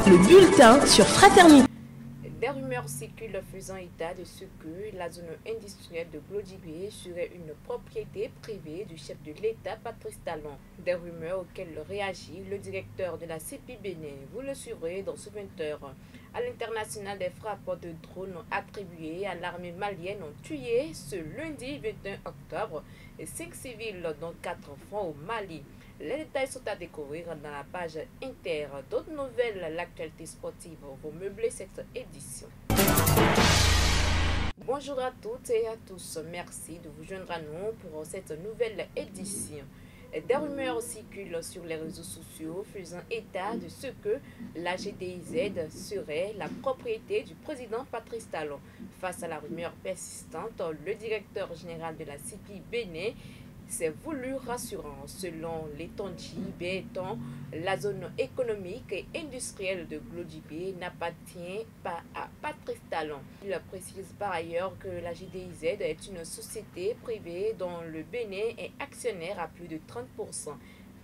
le bulletin sur Fraternité. Des rumeurs circulent faisant état de ce que la zone industrielle de Glodibé serait une propriété privée du chef de l'État, Patrice Talon. Des rumeurs auxquelles réagit le directeur de la CPI Bénin. Vous le suivrez dans ce 20h. À l'international, des frappes de drones attribuées à l'armée malienne ont tué ce lundi 21 octobre 5 civils, dont 4 enfants au Mali. Les détails sont à découvrir dans la page Inter. D'autres nouvelles, l'actualité sportive vont meubler cette édition. Bonjour à toutes et à tous. Merci de vous joindre à nous pour cette nouvelle édition. Des rumeurs circulent sur les réseaux sociaux faisant état de ce que la GDIZ serait la propriété du président Patrice Talon. Face à la rumeur persistante, le directeur général de la CPI Bénin s'est voulu rassurant. Selon l'étendue béton, la zone économique et industrielle de Glodibé n'appartient pas à Patrice Talon. Il précise par ailleurs que la GDIZ est une société privée dont le Bénin est actionnaire à plus de 30%.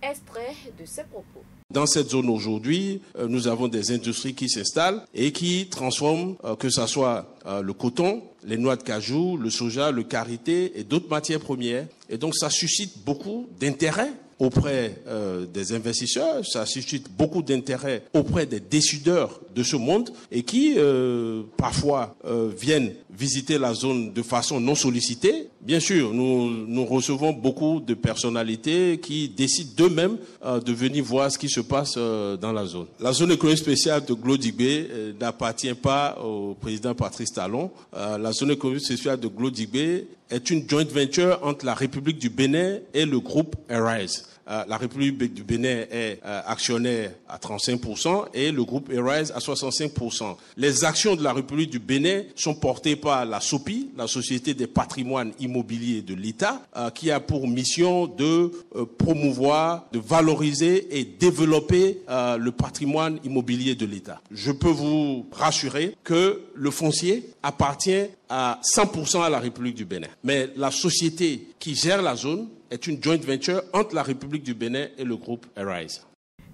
Extrait de ses propos. Dans cette zone aujourd'hui, nous avons des industries qui s'installent et qui transforment, que ce soit le coton, les noix de cajou, le soja, le karité et d'autres matières premières. Et donc ça suscite beaucoup d'intérêt auprès des investisseurs, ça suscite beaucoup d'intérêt auprès des décideurs de ce monde et qui parfois viennent visiter la zone de façon non sollicitée. Bien sûr, nous recevons beaucoup de personnalités qui décident d'eux-mêmes de venir voir ce qui se passe dans la zone. La zone économique spéciale de Glodibé n'appartient pas au président Patrice Talon. La zone économique spéciale de Glodibé est une joint venture entre la République du Bénin et le groupe Arise. La République du Bénin est actionnaire à 35% et le groupe Arise à 65%. Les actions de la République du Bénin sont portées par la SOPI, la Société des patrimoines immobiliers de l'État, qui a pour mission de promouvoir, de valoriser et développer le patrimoine immobilier de l'État. Je peux vous rassurer que le foncier appartient à 100% à la République du Bénin. Mais la société qui gère la zone est une joint venture entre la République du Bénin et le groupe Arise.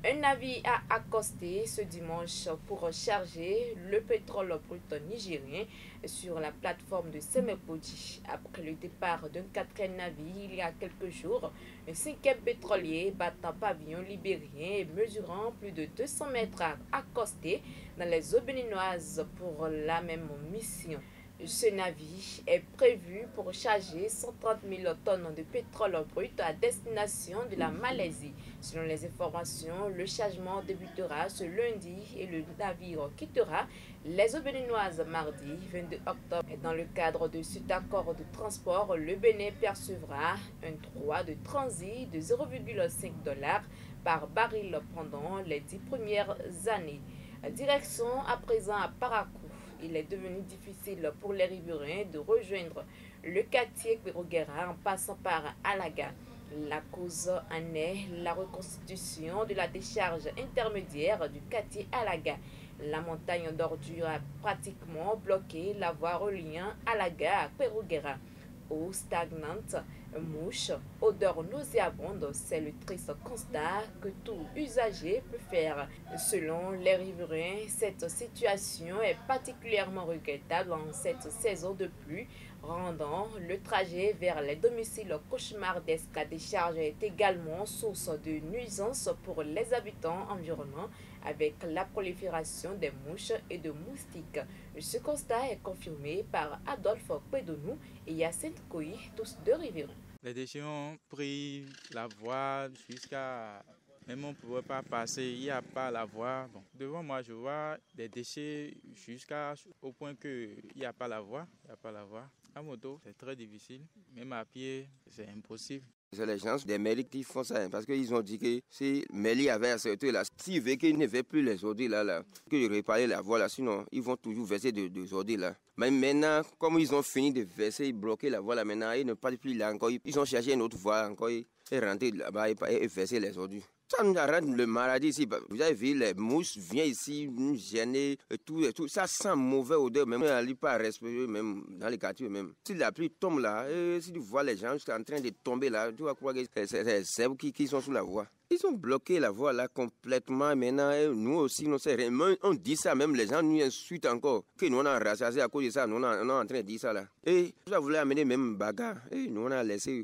Un navire a accosté ce dimanche pour charger le pétrole brut nigérien sur la plateforme de Semepodi. Après le départ d'un quatrième navire il y a quelques jours, un cinquième pétrolier battant pavillon libérien et mesurant plus de 200 mètres a accosté dans les eaux béninoises pour la même mission. Ce navire est prévu pour charger 130 000 tonnes de pétrole brut à destination de la Malaisie. Selon les informations, le chargement débutera ce lundi et le navire quittera les eaux béninoises mardi 22 octobre. Et dans le cadre de cet accord de transport, le Bénin percevra un droit de transit de 0,5 $ par baril pendant les 10 premières années. Direction à présent à Parakou. Il est devenu difficile pour les riverains de rejoindre le quartier Péroguera en passant par Alaga. La cause en est la reconstitution de la décharge intermédiaire du quartier Alaga. La montagne d'ordures a pratiquement bloqué la voie reliant Alaga à Péroguera. Eau stagnante, mouches, odeur nauséabonde, c'est le triste constat que tout usager peut faire. Selon les riverains, cette situation est particulièrement regrettable en cette saison de pluie, rendant le trajet vers les domiciles cauchemardesques. La décharge est également source de nuisances pour les habitants environnants avec la prolifération des mouches et de moustiques. Ce constat est confirmé par Adolphe Pédonou et Yacinthe Koui, tous deux riverains. Les déchets ont pris la voie jusqu'à... Même on ne pouvait pas passer, il n'y a pas la voie. Bon, devant moi, je vois des déchets jusqu'au point qu'il n'y a pas la voie. À moto, c'est très difficile. Même à pied, c'est impossible. C'est les gens des mairies qui font ça, parce qu'ils ont dit que si Mélie avait accepté là, s'ils veulent qu'ils ne veulent plus les ordures là, qu'ils réparent la voie là, sinon ils vont toujours verser des ordures là. Mais maintenant, comme ils ont fini de verser, bloquer la voie là, maintenant ils ne partent plus là encore. Ils ont cherché une autre voie encore et rentrer là-bas et verser les ordures. Ça nous arrête le maladie ici. Vous avez vu, les mouches viennent ici, nous gêner, tout. Ça sent mauvais odeur, même on n'arrive pas à respirer, même dans les quartiers même. Si la pluie tombe là, si tu vois les gens en train de tomber là, tu vas croire que c'est les zèbres qui sont sur la voie. Ils ont bloqué la voie là complètement. Maintenant, nous aussi, on dit ça, même les gens nous insultent encore. Que nous on a rassasié à cause de ça, nous on est en train de dire ça là. Et nous voulu amener même bagarre, et nous on a laissé.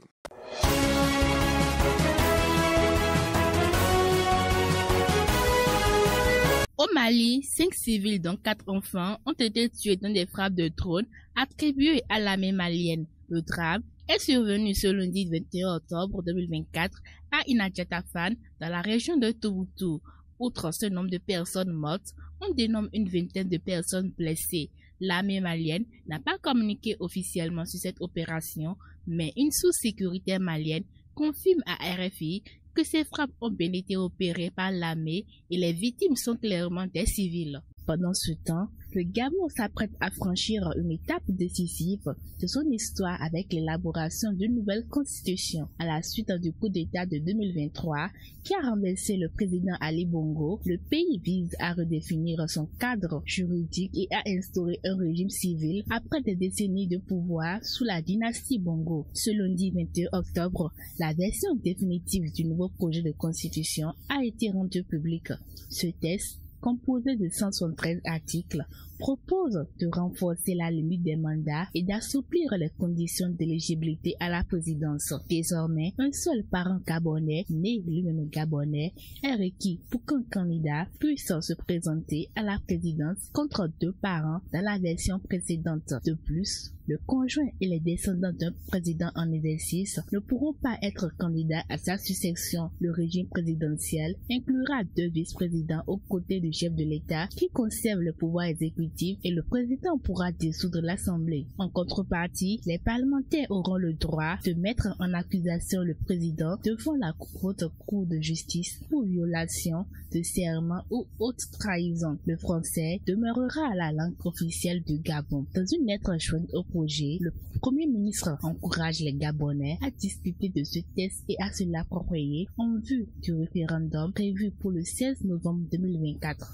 Au Mali, 5 civils dont 4 enfants ont été tués dans des frappes de drone attribuées à l'armée malienne. Le drame est survenu ce lundi 21 octobre 2024 à Inadjatafan, dans la région de Touboutou. Outre ce nombre de personnes mortes, on dénombre une vingtaine de personnes blessées. L'armée malienne n'a pas communiqué officiellement sur cette opération, mais une sous-sécurité malienne confirme à RFI que ces frappes ont bien été opérées par l'armée et les victimes sont clairement des civils. Pendant ce temps, le Gabon s'apprête à franchir une étape décisive de son histoire avec l'élaboration d'une nouvelle constitution. À la suite du coup d'État de 2023 qui a renversé le président Ali Bongo, le pays vise à redéfinir son cadre juridique et à instaurer un régime civil après des décennies de pouvoir sous la dynastie Bongo. Ce lundi 21 octobre, la version définitive du nouveau projet de constitution a été rendue publique. Ce texte, composé de 173 articles, propose de renforcer la limite des mandats et d'assouplir les conditions d'éligibilité à la présidence. Désormais, un seul parent gabonais, né lui-même gabonais, est requis pour qu'un candidat puisse se présenter à la présidence contre 2 parents dans la version précédente. De plus, le conjoint et les descendants d'un président en exercice ne pourront pas être candidats à sa succession. Le régime présidentiel inclura 2 vice-présidents aux côtés du chef de l'État qui conserve le pouvoir exécutif et le président pourra dissoudre l'Assemblée. En contrepartie, les parlementaires auront le droit de mettre en accusation le président devant la haute cour de justice pour violation de serment ou haute trahison. Le français demeurera la langue officielle du Gabon. Dans une lettre jointe au projet, le Premier ministre encourage les Gabonais à discuter de ce texte et à se l'approprier en vue du référendum prévu pour le 16 novembre 2024.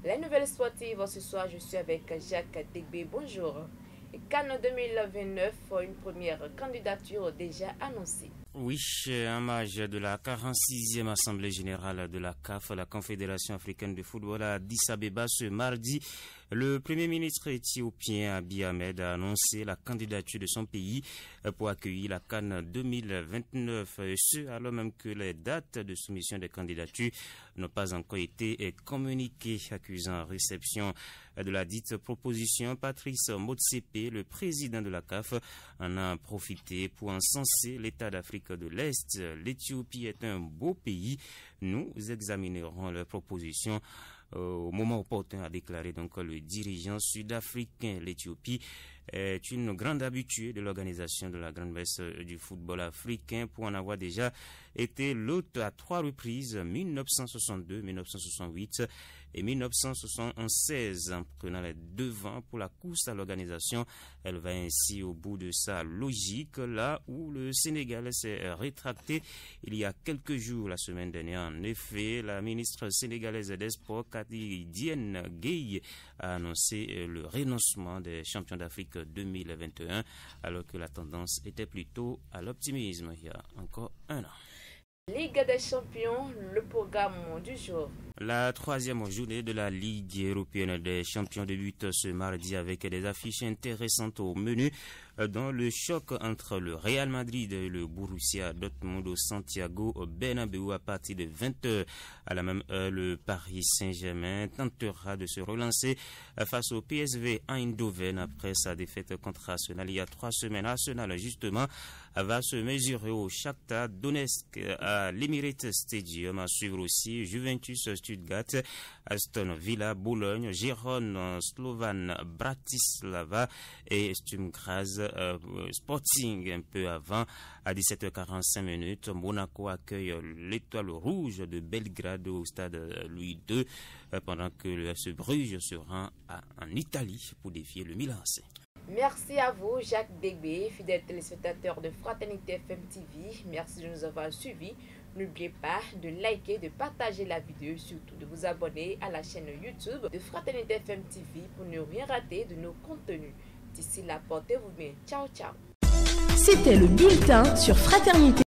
Les nouvelles sportives ce soir, je suis avec Jacques Degbe. Bonjour. Cannes 2029, une première candidature déjà annoncée. Oui, en marge de la 46e Assemblée Générale de la CAF, la Confédération Africaine de Football à Addis Abeba ce mardi, le Premier ministre éthiopien Abiy Ahmed a annoncé la candidature de son pays pour accueillir la CAN 2029, et ce alors même que les dates de soumission des candidatures n'ont pas encore été communiquées. Accusant réception de la dite proposition, Patrice Motsepe, le président de la CAF, en a profité pour encenser l'État d'Afrique de l'Est. L'Éthiopie est un beau pays. Nous examinerons leurs propositions au moment opportun, a déclaré donc le dirigeant sud-africain. L'Éthiopie est une grande habituée de l'organisation de la grande messe du football africain pour en avoir déjà été l'hôte à 3 reprises, 1962, 1968 et 1976, en prenant les devants pour la course à l'organisation. Elle va ainsi au bout de sa logique, là où le Sénégal s'est rétracté il y a quelques jours, la semaine dernière. En effet, la ministre sénégalaise des Sports, Kati Diène Gueye, a annoncé le renoncement des champions d'Afrique 2021, alors que la tendance était plutôt à l'optimisme il y a encore un an. Ligue des champions, le programme du jour. La 3e journée de la Ligue européenne des champions débute ce mardi avec des affiches intéressantes au menu, dans le choc entre le Real Madrid et le Borussia Dortmund au Santiago Bernabéu à partir de 20h. À la même heure, le Paris Saint-Germain tentera de se relancer face au PSV Eindhoven après sa défaite contre Arsenal il y a 3 semaines. Arsenal, justement, va se mesurer au Shakhtar Donetsk à l'Emirates Stadium. À suivre aussi Juventus Stuttgart, Aston Villa, Bologne, Gérone, Slovan Bratislava et Sturm Graz Sporting. Un peu avant, à 17h45, Monaco accueille l'Étoile Rouge de Belgrade au stade Louis II, pendant que le FC Bruges se rend en Italie pour défier le Milan AC. Merci à vous, Jacques Dégbé, fidèle téléspectateur de Fraternité FM TV. Merci de nous avoir suivis. N'oubliez pas de liker, de partager la vidéo, surtout de vous abonner à la chaîne YouTube de Fraternité FM TV pour ne rien rater de nos contenus. D'ici là, portez-vous bien. Ciao, ciao. C'était le bulletin sur Fraternité.